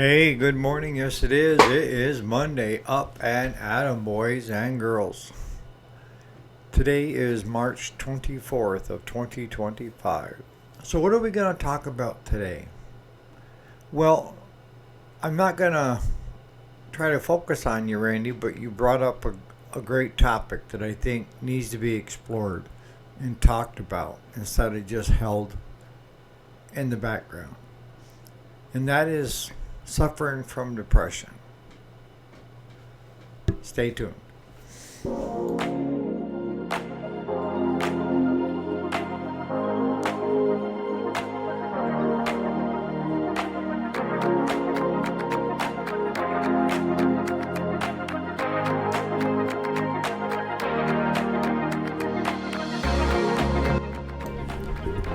Hey, good morning. Yes, it is. It is Monday. Up and at 'em, boys and girls. Today is March 24th of 2025. So what are we going to talk about today? Well, I'm not going to try to focus on you, Randy, but you brought up a great topic that I think needs to be explored and talked about instead of just held in the background. And that is suffering from depression. Stay tuned.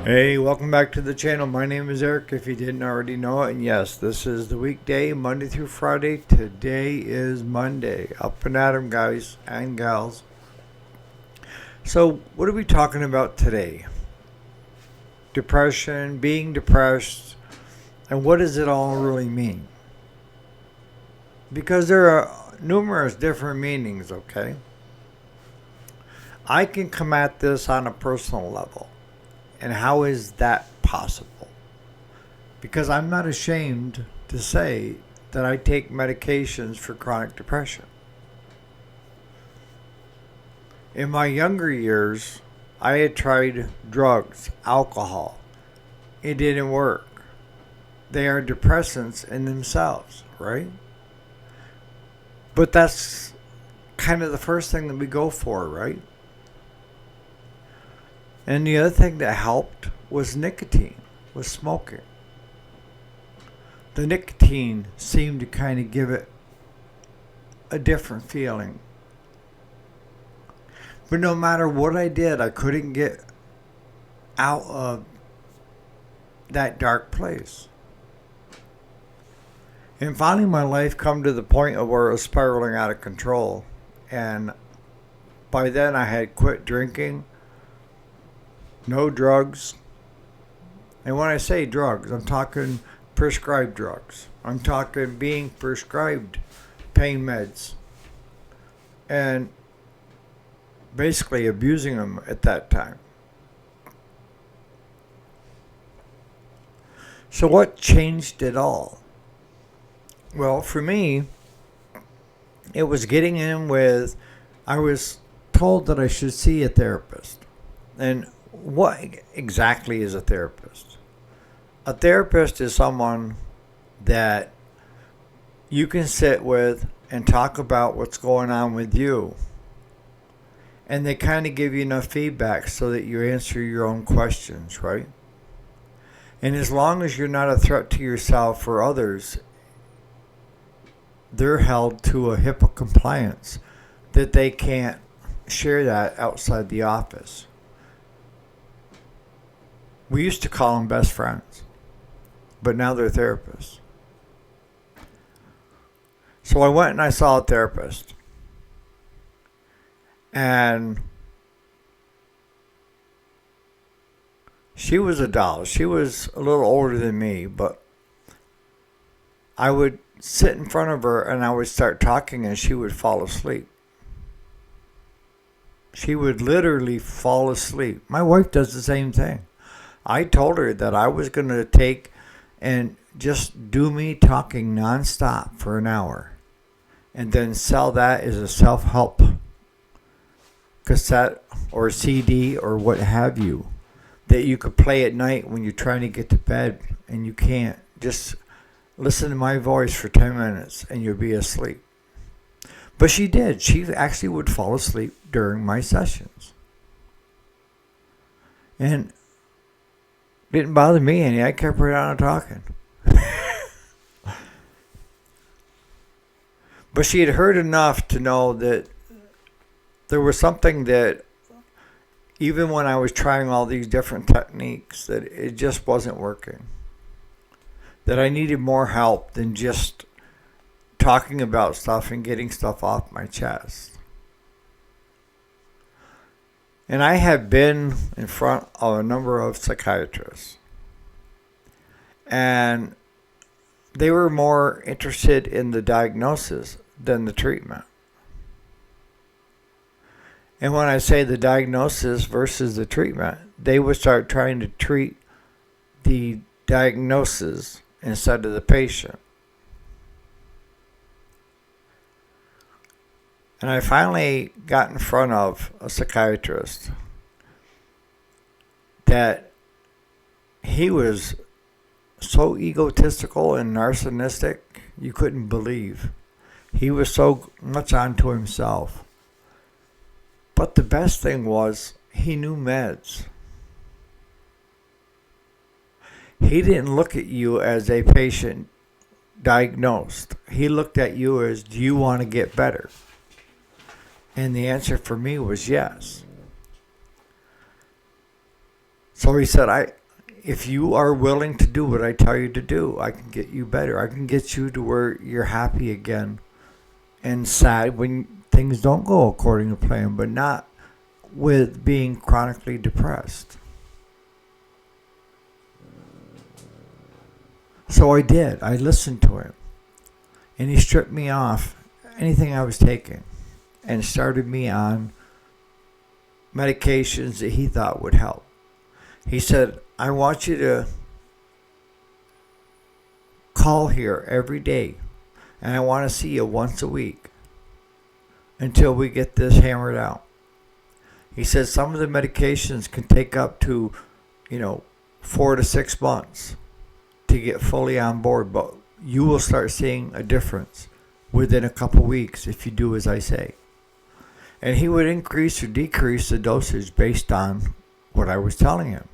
Hey, welcome back to the channel. My name is Eric, if you didn't already know it. And yes, this is the weekday, Monday through Friday. Today is Monday. Up and at 'em, guys and gals. So, what are we talking about today? Depression, being depressed, and what does it all really mean? Because there are numerous different meanings, okay? I can come at this on a personal level. And how is that possible? Because I'm not ashamed to say that I take medications for chronic depression. In my younger years, I had tried drugs, alcohol. It didn't work. They are depressants in themselves, right? But that's kind of the first thing that we go for, right? And the other thing that helped was nicotine, was smoking. The nicotine seemed to kind of give it a different feeling. But no matter what I did, I couldn't get out of that dark place. And finally my life come to the point of where it was spiraling out of control. And by then I had quit drinking. No drugs. And when I say drugs, I'm talking prescribed drugs. I'm talking being prescribed pain meds. And basically abusing them at that time. So what changed it all? Well, for me, it was getting in with, I was told that I should see a therapist. And what exactly is a therapist? A therapist is someone that you can sit with and talk about what's going on with you. And they kind of give you enough feedback so that you answer your own questions, right? And as long as you're not a threat to yourself or others, they're held to a HIPAA compliance that they can't share that outside the office. We used to call them best friends, but now they're therapists. So I went and I saw a therapist. And she was a doll. She was a little older than me, but I would sit in front of her and I would start talking and she would fall asleep. She would literally fall asleep. My wife does the same thing. I told her that I was going to take and just do me talking nonstop for an hour and then sell that as a self-help cassette or CD or what have you that you could play at night when you're trying to get to bed and you can't. Just listen to my voice for 10 minutes and you'll be asleep. But she did. She actually would fall asleep during my sessions. And didn't bother me any. I kept right on talking. But she had heard enough to know that there was something that even when I was trying all these different techniques, that it just wasn't working. That I needed more help than just talking about stuff and getting stuff off my chest. And I have been in front of a number of psychiatrists. And they were more interested in the diagnosis than the treatment. And when I say the diagnosis versus the treatment, they would start trying to treat the diagnosis instead of the patient. And I finally got in front of a psychiatrist that he was so egotistical and narcissistic, you couldn't believe. He was so much onto himself. But the best thing was, he knew meds. He didn't look at you as a patient diagnosed. He looked at you as, do you want to get better? And the answer for me was yes. So he said, if you are willing to do what I tell you to do, I can get you better. I can get you to where you're happy again and sad when things don't go according to plan, but not with being chronically depressed. So I did. I listened to him. And he stripped me off anything I was taking and started me on medications that he thought would help. He said, I want you to call here every day, and I want to see you once a week until we get this hammered out. He said some of the medications can take up to, 4 to 6 months to get fully on board, but you will start seeing a difference within a couple weeks if you do as I say. And he would increase or decrease the dosage based on what I was telling him.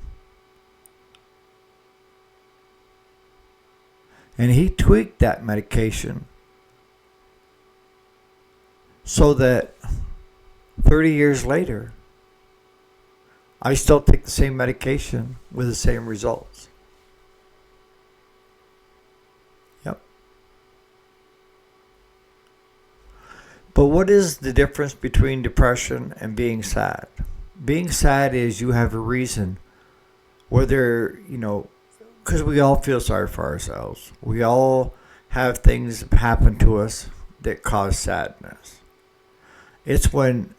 And he tweaked that medication so that 30 years later, I still take the same medication with the same results. Yep. But what is the difference between depression and being sad? Being sad is you have a reason, whether, because we all feel sorry for ourselves. We all have things happen to us that cause sadness. It's when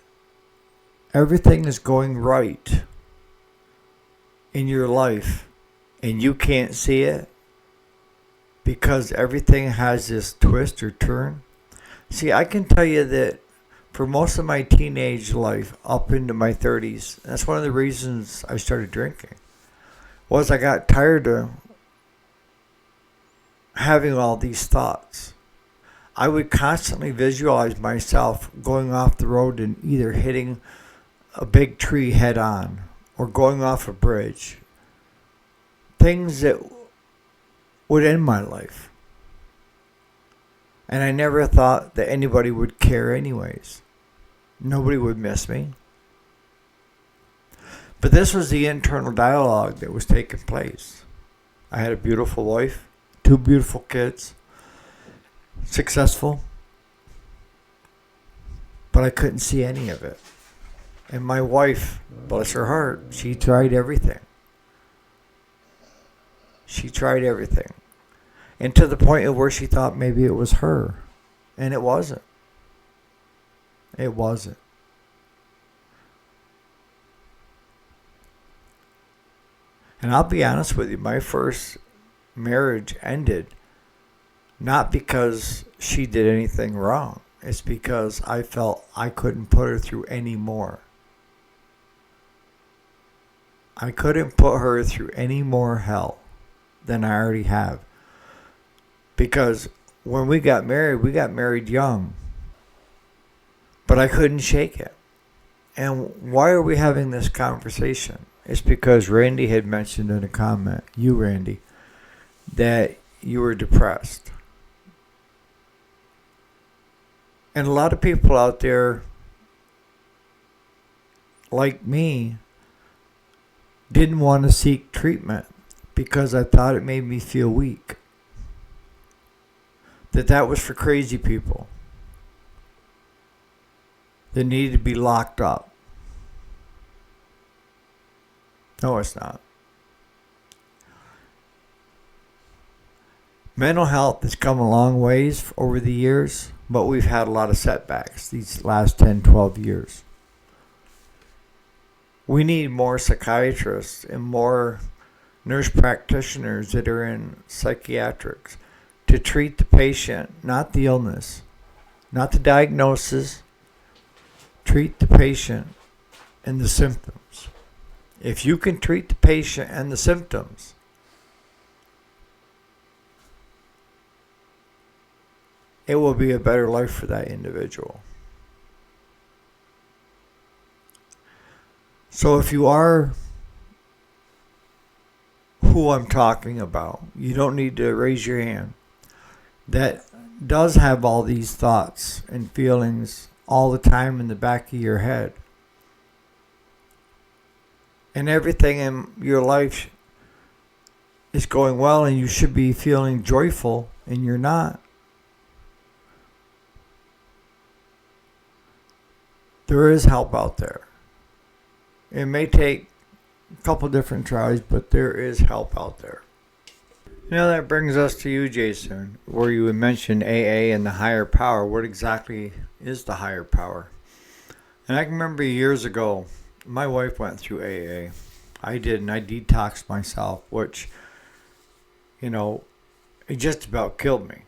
everything is going right in your life and you can't see it because everything has this twist or turn. See, I can tell you that for most of my teenage life up into my 30s, that's one of the reasons I started drinking, was I got tired of having all these thoughts. I would constantly visualize myself going off the road and either hitting a big tree head on or going off a bridge. Things that would end my life. And I never thought that anybody would care anyways. Nobody would miss me. But this was the internal dialogue that was taking place. I had a beautiful wife, 2 beautiful kids, successful, but I couldn't see any of it. And my wife, bless her heart, she tried everything. She tried everything. And to the point of where she thought maybe it was her. And it wasn't. It wasn't. And I'll be honest with you, my first marriage ended not because she did anything wrong. It's because I felt I couldn't put her through any more. I couldn't put her through any more hell than I already have. Because when we got married young. But I couldn't shake it. And why are we having this conversation? It's because Randy had mentioned in a comment, you Randy, that you were depressed. And a lot of people out there, like me, didn't want to seek treatment because I thought it made me feel weak. That was for crazy people that needed to be locked up. No, it's not. Mental health has come a long ways over the years, but we've had a lot of setbacks these last 10, 12 years. We need more psychiatrists and more nurse practitioners that are in psychiatrics to treat the patient, not the illness, not the diagnosis. Treat the patient and the symptoms. If you can treat the patient and the symptoms, it will be a better life for that individual. So if you are who I'm talking about, you don't need to raise your hand, that does have all these thoughts and feelings all the time in the back of your head, and everything in your life is going well and you should be feeling joyful and you're not, there is help out there. It may take a couple different tries, but there is help out there. That brings us to you, Jason, where you mentioned AA and the higher power. What exactly is the higher power? And I can remember years ago, my wife went through AA. I did, and I detoxed myself, which, it just about killed me.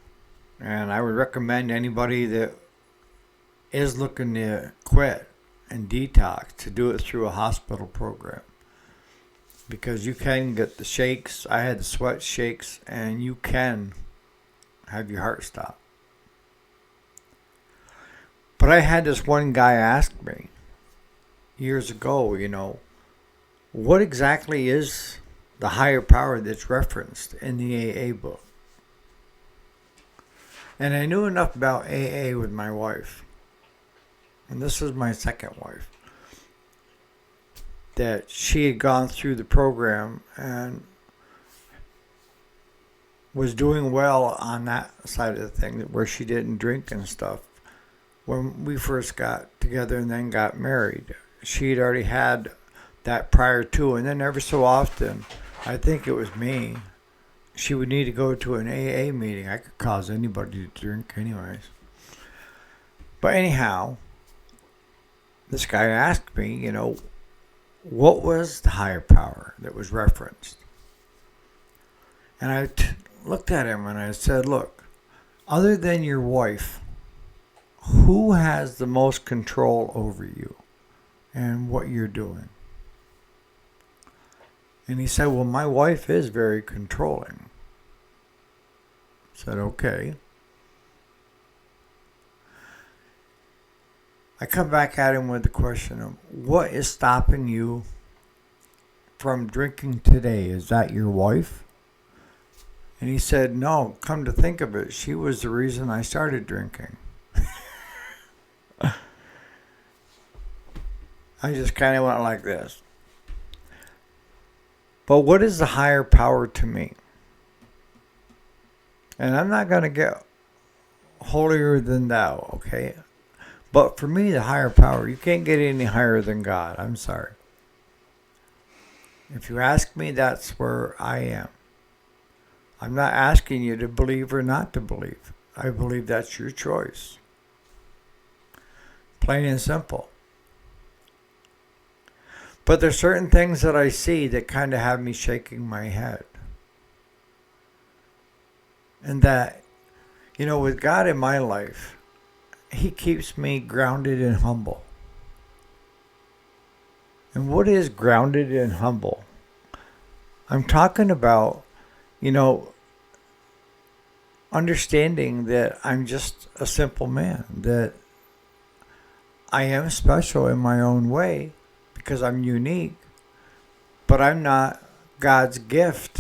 And I would recommend anybody that is looking to quit and detox to do it through a hospital program. Because you can get the shakes. I had the sweat shakes, and you can have your heart stop. But I had this one guy ask me years ago, what exactly is the higher power that's referenced in the AA book? And I knew enough about AA with my wife, and this was my second wife, that she had gone through the program and was doing well on that side of the thing, where she didn't drink and stuff. When we first got together and then got married, she had already had that prior to, and then every so often, I think it was me, she would need to go to an AA meeting. I could cause anybody to drink anyways. But anyhow, this guy asked me, what was the higher power that was referenced? And I looked at him and I said, look, other than your wife, who has the most control over you and what you're doing? And he said, well, my wife is very controlling. I said, okay. I come back at him with the question of, what is stopping you from drinking today? Is that your wife? And he said, no, come to think of it, she was the reason I started drinking. I just kind of went like this. But what is the higher power to me? And I'm not going to get holier than thou, okay? But for me, the higher power, you can't get any higher than God. I'm sorry. If you ask me, that's where I am. I'm not asking you to believe or not to believe. I believe that's your choice. Plain and simple. But there's certain things that I see that kind of have me shaking my head. And that, with God in my life, He keeps me grounded and humble. And what is grounded and humble? I'm talking about, understanding that I'm just a simple man, that I am special in my own way because I'm unique, but I'm not God's gift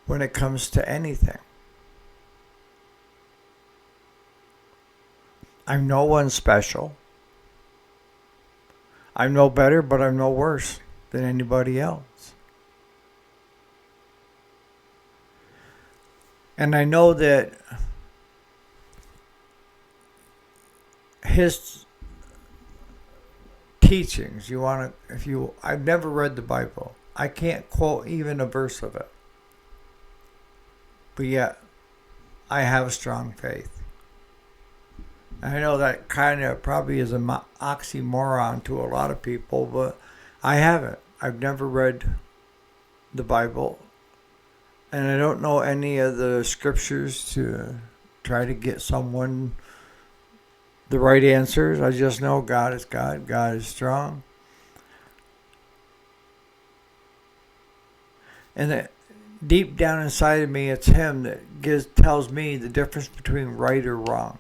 when it comes to anything. I'm no one special. I'm no better, but I'm no worse than anybody else. And I know that His teachings, I've never read the Bible. I can't quote even a verse of it. but yet I have strong faith. I know that kind of probably is an oxymoron to a lot of people, but I haven't. I've never read the Bible, and I don't know any of the scriptures to try to get someone the right answers. I just know God is God. God is strong. And that deep down inside of me, it's Him that tells me the difference between right or wrong,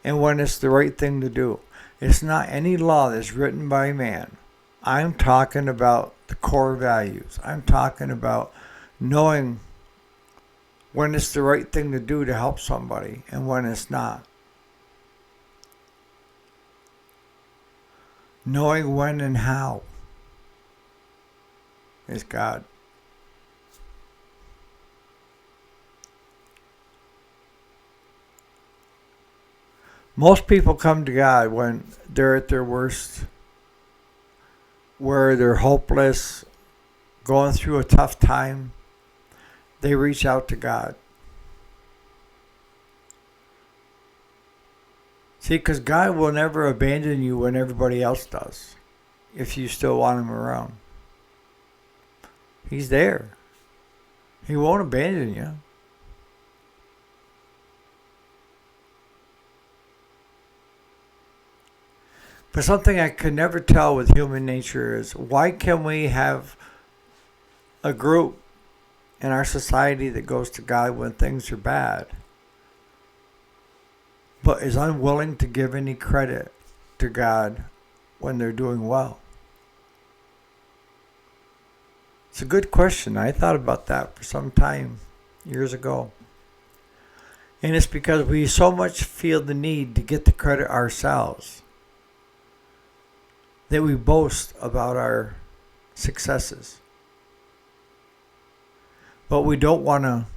and when it's the right thing to do. It's not any law that's written by man. I'm talking about the core values. I'm talking about knowing when it's the right thing to do to help somebody and when it's not. Knowing when and how is God. Most people come to God when they're at their worst, where they're hopeless, going through a tough time. They reach out to God. See, because God will never abandon you when everybody else does, if you still want Him around. He's there. He won't abandon you. But something I could never tell with human nature is, why can we have a group in our society that goes to God when things are bad, but is unwilling to give any credit to God when they're doing well? It's a good question. I thought about that for some time, years ago. And it's because we so much feel the need to get the credit ourselves that we boast about our successes. But we don't want to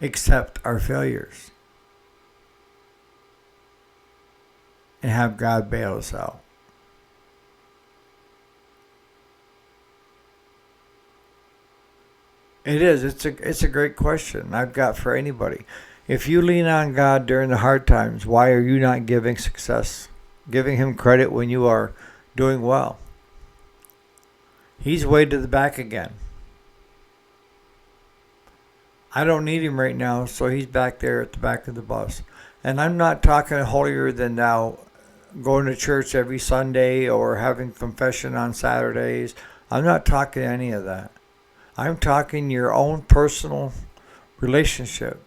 accept our failures and have God bail us out. It is. It's a great question I've got for anybody. If you lean on God during the hard times, why are you not giving Him credit when you are doing well? He's way to the back again. I don't need Him right now, so He's back there at the back of the bus. And I'm not talking holier than thou, going to church every Sunday or having confession on Saturdays. I'm not talking any of that. I'm talking your own personal relationship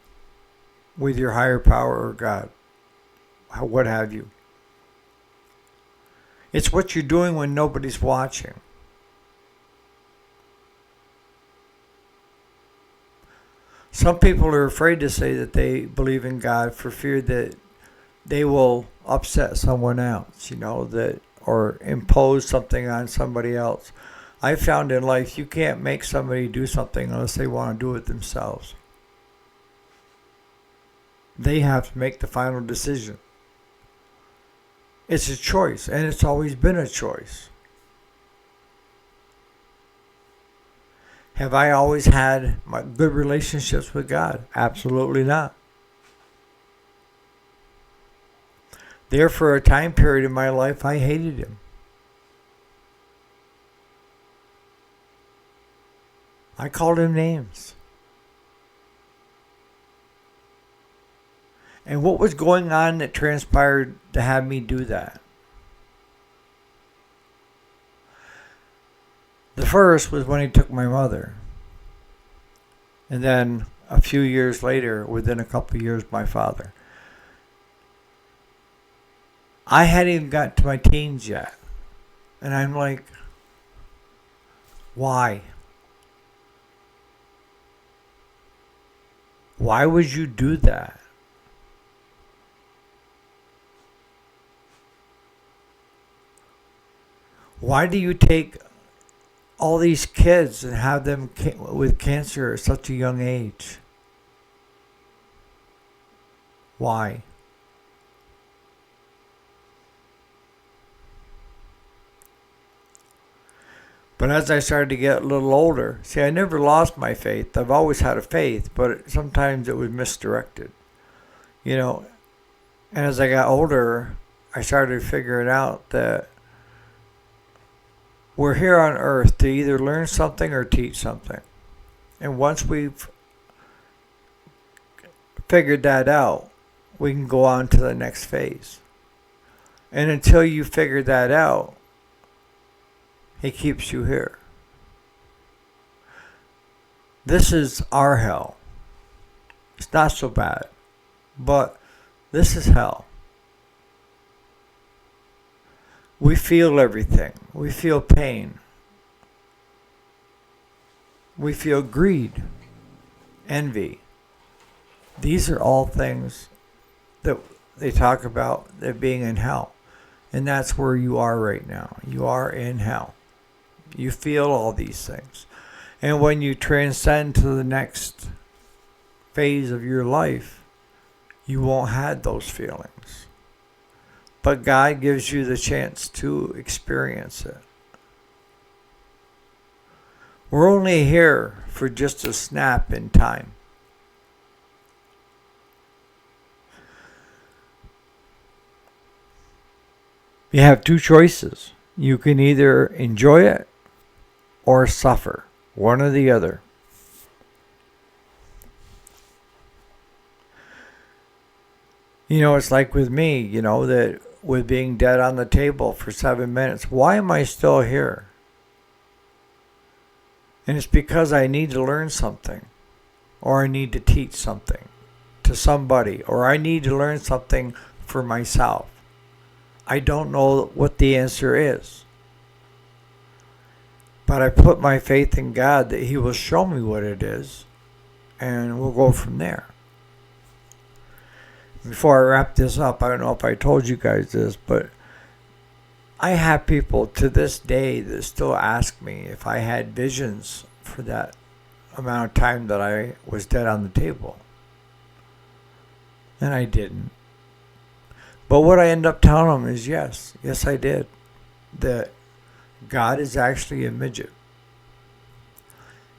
with your higher power or God, what have you. It's what you're doing when nobody's watching. Some people are afraid to say that they believe in God for fear that they will upset someone else, or impose something on somebody else. I found in life you can't make somebody do something unless they want to do it themselves. They have to make the final decision. It's a choice, and it's always been a choice. Have I always had good relationships with God? Absolutely not. There, for a time period in my life, I hated Him. I called Him names. And what was going on that transpired to have me do that? The first was when He took my mother. And then a few years later, within a couple of years, my father. I hadn't even got to my teens yet. And I'm like, why? Why would you do that? Why do you take all these kids and have them with cancer at such a young age? Why? But as I started to get a little older, see, I never lost my faith. I've always had a faith, but sometimes it was misdirected. You know, and as I got older, I started figuring out that we're here on earth to either learn something or teach something. And once we've figured that out, we can go on to the next phase. And until you figure that out, He keeps you here. This is our hell. It's not so bad, but this is hell. We feel everything. We feel pain. We feel greed, envy. These are all things that they talk about that being in hell. And that's where you are right now. You are in hell. You feel all these things. And when you transcend to the next phase of your life, you won't have those feelings. But God gives you the chance to experience it. We're only here for just a snap in time. You have two choices. You can either enjoy it or suffer. One or the other. You know, it's like with me, you know, that with being dead on the table for 7 minutes, why am I still here? And it's because I need to learn something, or I need to teach something to somebody, or I need to learn something for myself. I don't know what the answer is. But I put my faith in God that He will show me what it is, and we'll go from there. Before I wrap this up, I don't know if I told you guys this, but I have people to this day that still ask me if I had visions for that amount of time that I was dead on the table. And I didn't. But what I end up telling them is yes I did. That God is actually a midget.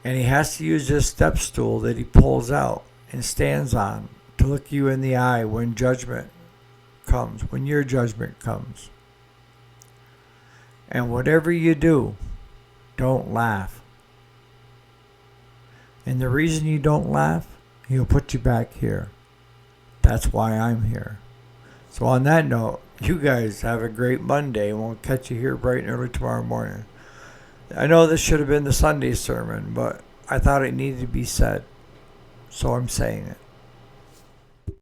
And He has to use this step stool that He pulls out and stands on to look you in the eye when judgment comes, when your judgment comes. And whatever you do, don't laugh. And the reason you don't laugh, He'll put you back here. That's why I'm here. So on that note, you guys have a great Monday, and we'll catch you here bright and early tomorrow morning. I know this should have been the Sunday sermon, but I thought it needed to be said, so I'm saying it.